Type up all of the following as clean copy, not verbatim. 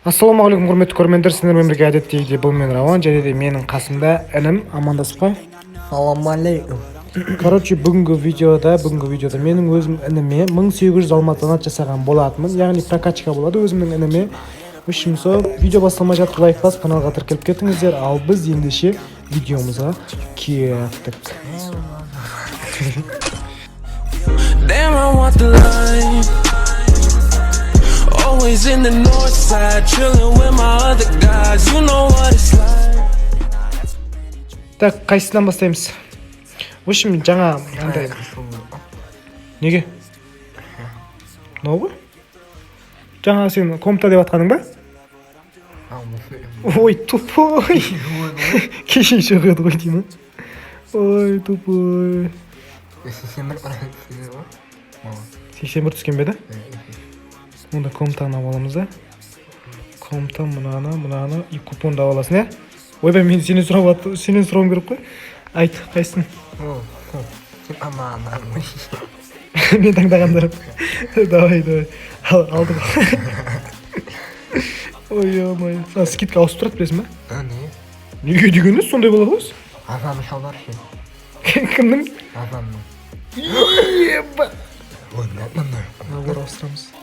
Ассалаумағалейкум құрметті көрермендер, сіздермен бірге әдеттегідей бұл мен Рауан және де менің қасымда інім амандасып қой. Ассалаумағалейкум. Бүгінгі видеода менің өзім ініме 1800 алматы донат жасаған болатынмын, яғни прокачка болады өзімнің ініме. Үшім сол видео басталмай жатып лайк басып каналға тіркеліп кетіңіздер, ал біз ендеше видеомызға кеттік. Always in the north side, chilling with my other guys. You know what it's like. Так, қайсынан бастаймыз? Өшім жаңа андай. Неге? Мынау ғой? Жаңа сен комта деп атқаның ба? Ой, тупой. Кеше шығады ғой деймін. Ой, тупой. 81 түскен бе еді? Онда комтаны аламыз да. Комта мынаны и купонды аласың, иә? Ойбай, мен сенен сұрауым керек қой. Айт, қайсың? Мен таңдағандарым. Давай. Алдым. Ой, ой. Скидка ауысып тұрады, білесің ба? Не? Неге дегенде сондай болады ғой? Азамның шалдар ше. Кімнің? Азамның. Еба. Набор ауыстырамыз.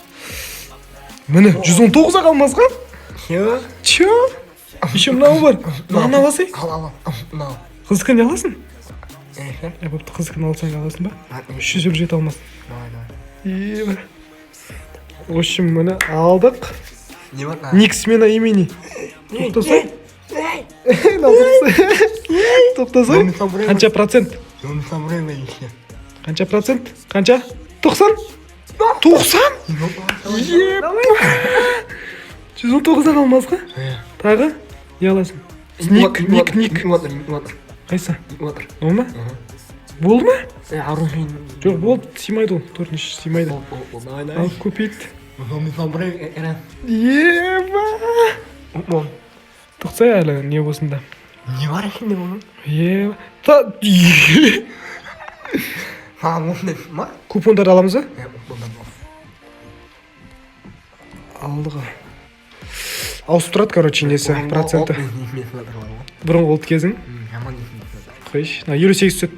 Міне, 119-а қалмасқа? Чё? Еще мынау бар. Мынаны аласың? Ал. Қызыққа не аласың? Бопты, қызыққа алсаң аласың ба? 357 алмасын. Еба. В общем, міне алдық. Ник смена имени. Тоқтасай. Тоқтасай. Қанша процент? Қанша процент? Қанша? 90? 90? Еба! 119-дан алмасқа? Тағы? Не аласың? Ник. Қайсы? Ол ма? Болды ма? Жоқ, болды, симайды ол. Төртінші симайды. Ал, көпейді. Еба! Тұқсай әлі не болсында. Не бар екенде бұның? Еба! Ма? Купондар аламыз ба? Алдыға. Ауысып тұрады, короче, несі, проценті. Бұрын қолды кезің? Қойш, 58 түсет.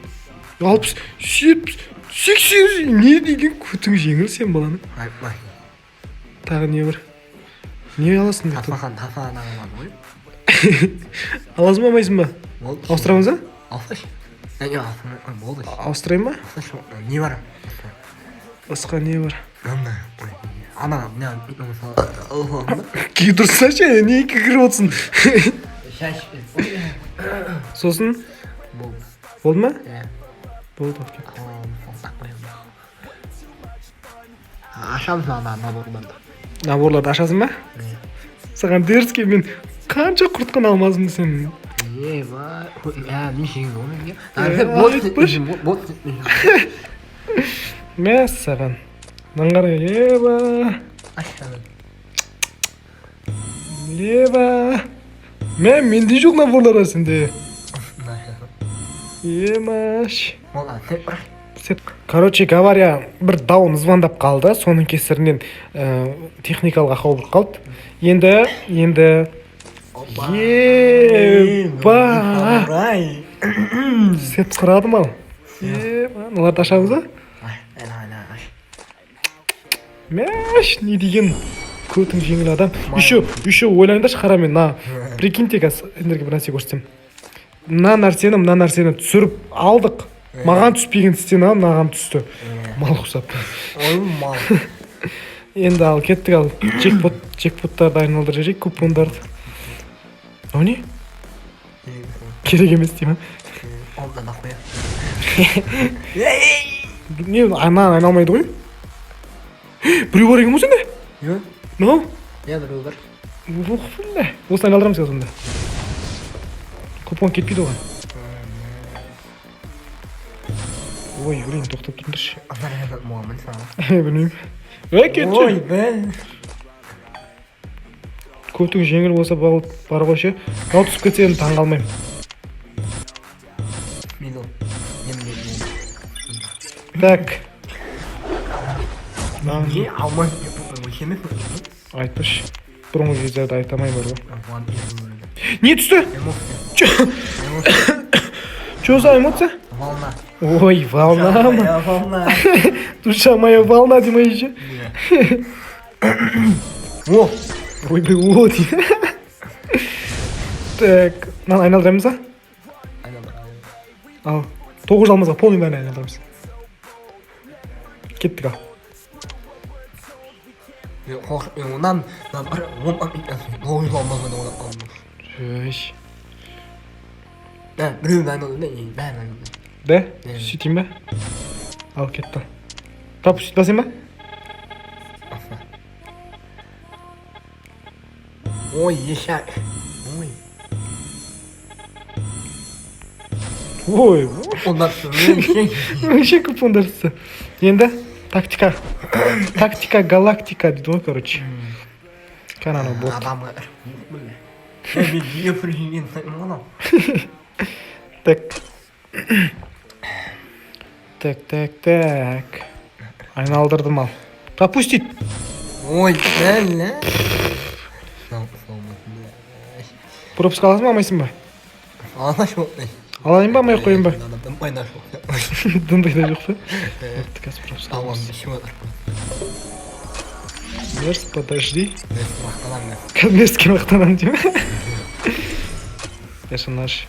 60, 70, 80, не деген көтің жеңіл сен баланы. Тағы не бар? Не аласың деп тұр? Тафаған ағылады ғой. Аласың ба, алмайсың ба? Ауыстырамыз ба? Ауыстыршы. Болды. Ауыстырайын ба? Не бар? Басқа не бар? Ана, Кей дұрсына ше, не екі кіріп отырсың? Сосын? Болды ма? Болды. Ашамыз наборларды. Наборларды ашасың ба? Саған деріске мен қанша құртқан алмазымды сен? Еба, мен жеңді оны. Мәс саған. Наңғар, еба. Еба. Менде жоқ наборлар сенде. Емаш. Короче говоря, бір дауын звондап қалды, соның кесірінен техникалық ақау болып қалды. Енді еба. Сет құрадым ал. Еба. Оларды ашамыз ба? Мәш, не деген көтің жеңіл адам. Еще ойлаңдашы, қара мен, прикиньте, сендерге бір нәрсе көрсетсем. Мына нәрсені түсіріп алдық. Маған түспеген істен маған түсті. Мал құсап. Мал. Енді ал кеттік, ал чекпоттарды айналдыр жерек, купондарды. О не? Керек емес дейм, а? Олдан ақпая. Не, айналмайды ғой? Біреу бар екен бұл сенде? Мынау? Біреу бар. Осыны айналдырамыз екен сонда. Купон кетпейді оған. Ой, блин, тоқтап тұрыңдаршы. Мұғамын саған. Білмеймін. Кетші. Ой, бәл. Көтің жеңіл болса бар ғой ше. Ал түсіп кетсе енді таң қалмаймын. Так. Не, алмай. Айтпашы. бұрынғы кездерді айта алмаймын ғой. Ван эмоция. Не түсті? Че за эмоция? Волна. Ой, волна ма? Моя волна. Душа моя волна демей еще. О! Ой, да вот. Так, мынаны айналдырамыз ба? Ал 9 алмазға полный бәрін айналдырамыз. Кеттік ал. Онан бір 10 ой болмаған оны қалмыз. Жөш. Біреуін айналды да, бәрін айналды. Да? Сөйтейін ба? Ал кетті. Тап сөйт басайын ба? Ой, ешак. Ой. Ой, Onlar söylüyor. вообще купондарсы. Енді тактика. Тактика галактика дейді ғой, короче. Кананы бот. Adamlar. Bir yapırıyım lan. Так. Так. Айналдырдым ал. Пропустить. Ой, lan. Пропуск аласың ба, алмайсың ба? Anlaş mı? Алайын ба, алмай қойын ба? Adam paylaş. Дындай да жоқ па? Вот қазір пропуск Tamam, аламыз. bir şey var. Мерс, подожди. Maqtalan ben. Мерзкий мақтанамын деймін. Персонаж.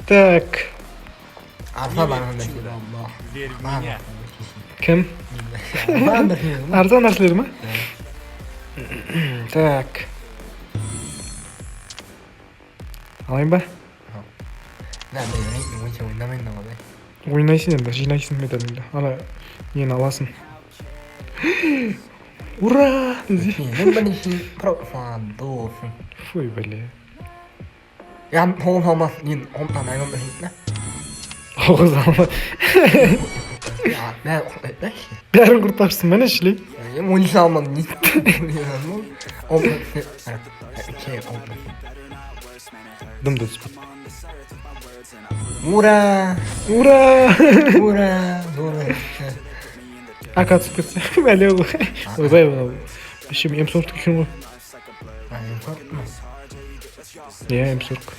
Так. Arpa bana da Allah. Кім? Ben de. Арзан нәрселер ма? Так. Алайын ба? Ben de yönetmenim. Hiç oynamayın ama be. Ойнайсың енді, жинайсың медаліңді. Ана, нені аласың. Ура! Ben işin profan doğsun. Фуй, бля. Yani olmaz. Nin ondan ayrılma hiç ne? Оғыз алма. Ya ne ne? Бәрін құртапсың, мәне шлей. Yani oyuncu almadım. Nin. Ondan şey oldu. Дымды түспейді. Ура! Ура! Ура! Ура! Ака түсіп кетсе. Бәле ғой. Ойбай, вообще М40 екен ғой. Иә, М40.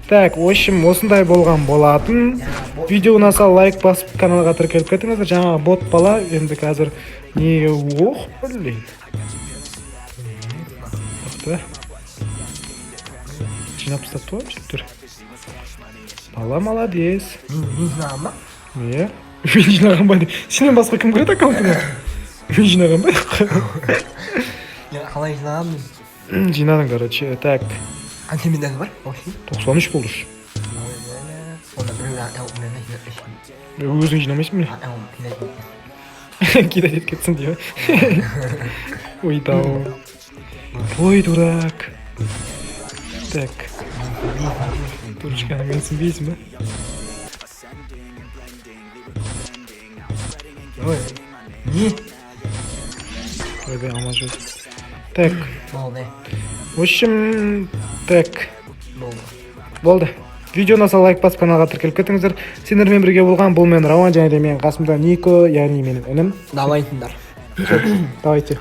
Так, в общем, осындай болған болатын. Видео ұнаса лайк басып каналға тіркеліп кетіңіздер. Жаңағы бот бала енді қазір не... Ох, блин. Мықты. Жинап тастапты ғой, сөйтір. Бала молодец. Не знаю, ма? Не? Мен жинаған ба? Сенен басқа кім көреді аккаунтыңа? Мен жинаған ба? Ya қалай жинағанмын? Жинадың, короче. Так, Қанша медаль бар? 93 болды. Онда біреу Өзің жинамайсың ба? Кидать кетсін дейі. Ой, дау. Ой, дурак. Так. Турчканы менсінбейсің ба? Ой, не? Ойбай, алмаз жоқ. Так, Болды. в общем, так, Болды. болды. Видео ұнаса лайк басып каналға тіркеліп кетіңіздер. Сендермен бірге болған бұл мен Рауан және де менің қасымда Нико, яғни менің інім. Давайтыңдар. Давайте.